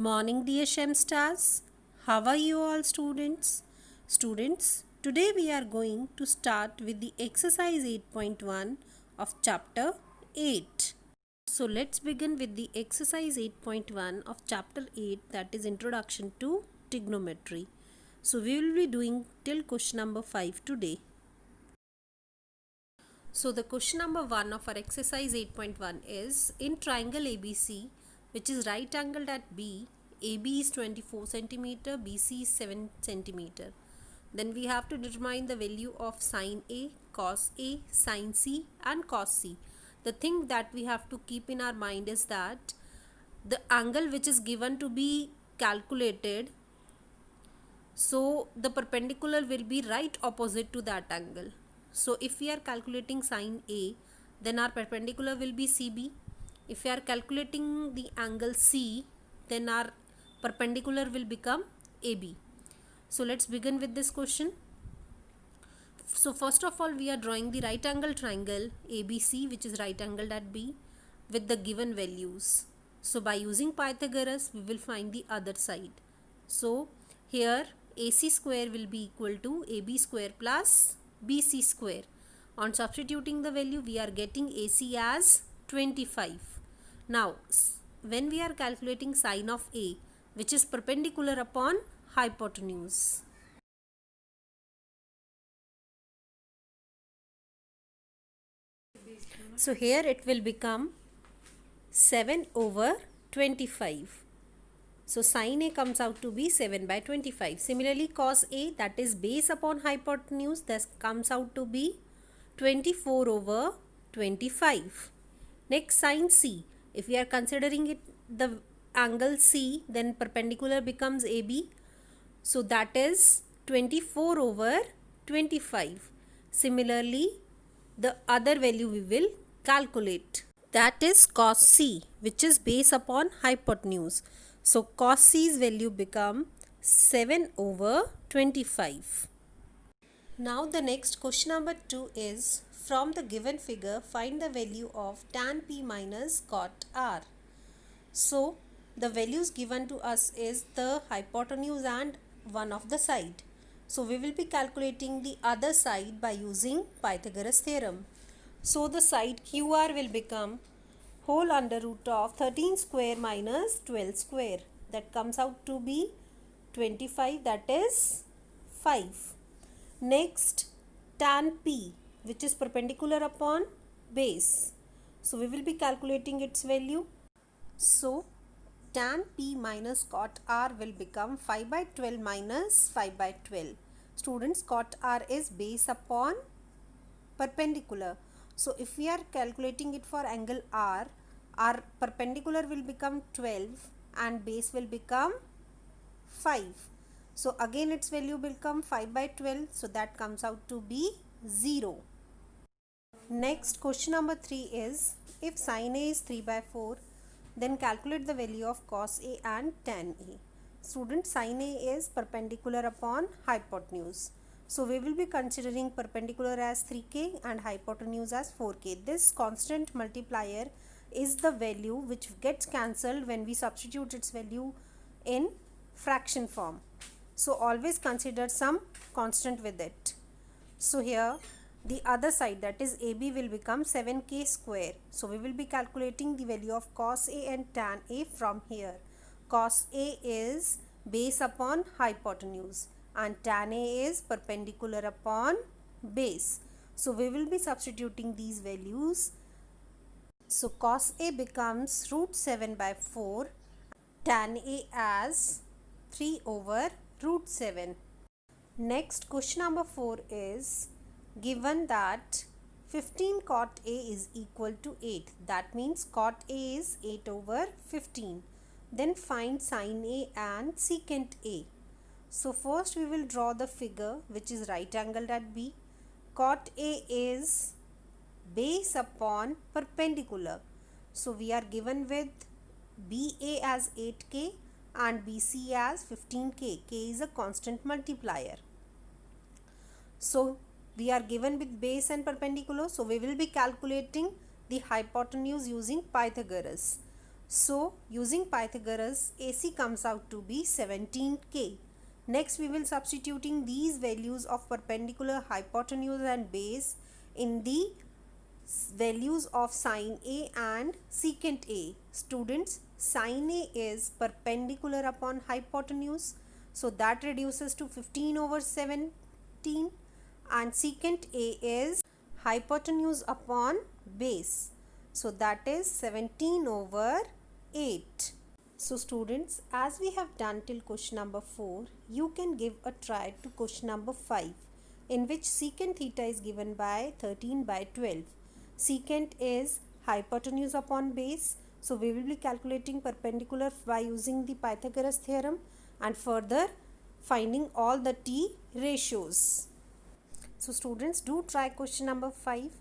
morning, dear Shem Stars. How are you all, students? Students, today we are going to start with the exercise 8.1 of chapter 8. So let's begin with the exercise 8.1 of chapter 8, that is Introduction to Trigonometry. So we will be doing till question number 5 today. So the question number 1 of our exercise 8.1 is, in triangle ABC, which is right angled at B, AB is 24 centimeter, BC is 7 centimeter. Then we have to determine the value of sine A, cos A, sine C and cos C. The thing that we have to keep in our mind is that the angle which is given to be calculated, so the perpendicular will be right opposite to that angle. So if we are calculating sine A, then our perpendicular will be CB. If we are calculating the angle C, then our perpendicular will become AB. So let's begin with this question. So first of all, we are drawing the right angle triangle ABC, which is right angled at B, with the given values. So by using Pythagoras, we will find the other side. So here AC square will be equal to AB square plus BC square. On substituting the value, we are getting AC as 25. Now, when we are calculating sine of A, which is perpendicular upon hypotenuse. So here it will become 7 over 25. So sine A comes out to be 7 by 25. Similarly, cos A, that is base upon hypotenuse, that comes out to be 24 over 25. Next, sine C. If we are considering it the angle C, then perpendicular becomes AB. So that is 24 over 25. Similarly, the other value we will calculate. That is cos C, which is base upon hypotenuse. So cos C's value become 7 over 25. Now the next question number 2 is, from the given figure, find the value of tan P minus cot R. So the values given to us is the hypotenuse and one of the side. So we will be calculating the other side by using Pythagoras theorem. So the side QR will become whole under root of 13 square minus 12 square. That comes out to be 25, that is 5. Next, tan P, which is perpendicular upon base. So we will be calculating its value. So tan P minus cot R will become 5 by 12 minus 5 by 12. Students, cot R is base upon perpendicular. So if we are calculating it for angle R, our perpendicular will become 12 and base will become 5. So again its value will become 5 by 12. So that comes out to be 0. Next, question number 3 is, if sine A is 3 by 4, then calculate the value of cos A and tan A. Student, sine A is perpendicular upon hypotenuse. So we will be considering perpendicular as 3k and hypotenuse as 4k. This constant multiplier is the value which gets cancelled when we substitute its value in fraction form. So always consider some constant with it. So here the other side, that is AB, will become 7k square. So we will be calculating the value of cos A and tan A from here. Cos A is base upon hypotenuse and tan A is perpendicular upon base. So we will be substituting these values. So cos A becomes root 7 by 4, tan A as 3 over root 7. Next, question number 4 is, given that 15 cot A is equal to 8. That means cot A is 8 over 15. Then find sine A and secant A. So first we will draw the figure which is right angled at B. Cot A is base upon perpendicular. So we are given with BA as 8k and BC as 15k. K is a constant multiplier. So we are given with base and perpendicular. So we will be calculating the hypotenuse using Pythagoras. So using Pythagoras, AC comes out to be 17K. Next we will substituting these values of perpendicular, hypotenuse and base in the values of sine A and secant A. Students, sine A is perpendicular upon hypotenuse, so that reduces to 15 over 17, and secant A is hypotenuse upon base, so that is 17 over 8. So students, as we have done till question number 4, you can give a try to question number 5, in which secant theta is given by 13 by 12. Secant is hypotenuse upon base, so we will be calculating perpendicular by using the Pythagoras theorem and further finding all the t ratios. So students, do try question number 5.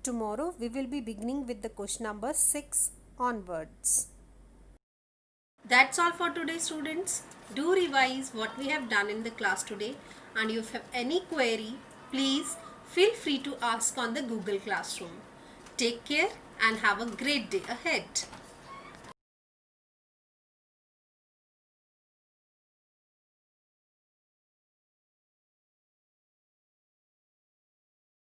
Tomorrow we will be beginning with the question number 6 onwards. That's all for today, students. Do revise what we have done in the class today, and if you have any query, please feel free to ask on the Google Classroom. Take care and have a great day ahead.